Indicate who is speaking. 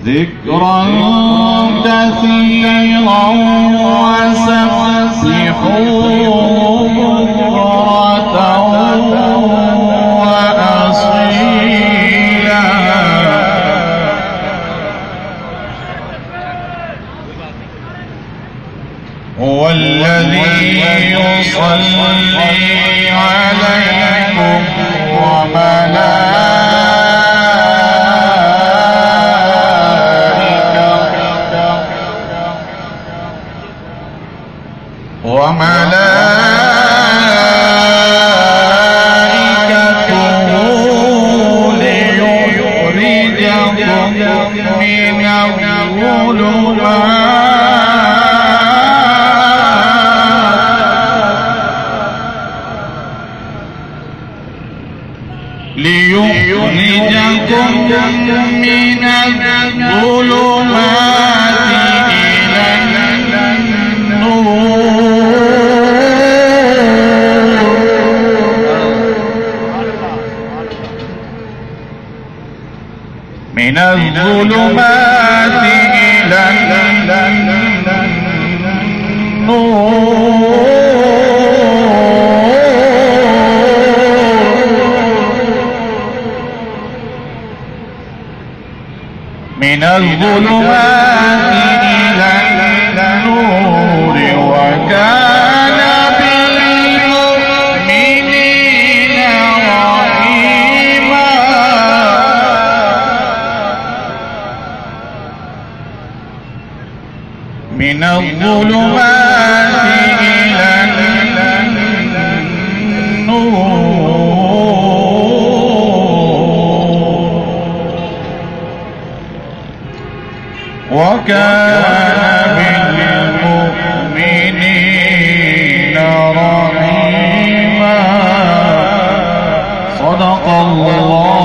Speaker 1: ذكرا كثيرا وسبحوه بكرة وأصيلا هو الذي يصلي عليكم وملائكته ليخرجكم من الظلمات إلى من الظلمات إلى النور من الظلمات إلى النور وكان بالمؤمنين رحيما من الظلمات إلى وكان بالمؤمنين رحيما. صدق الله.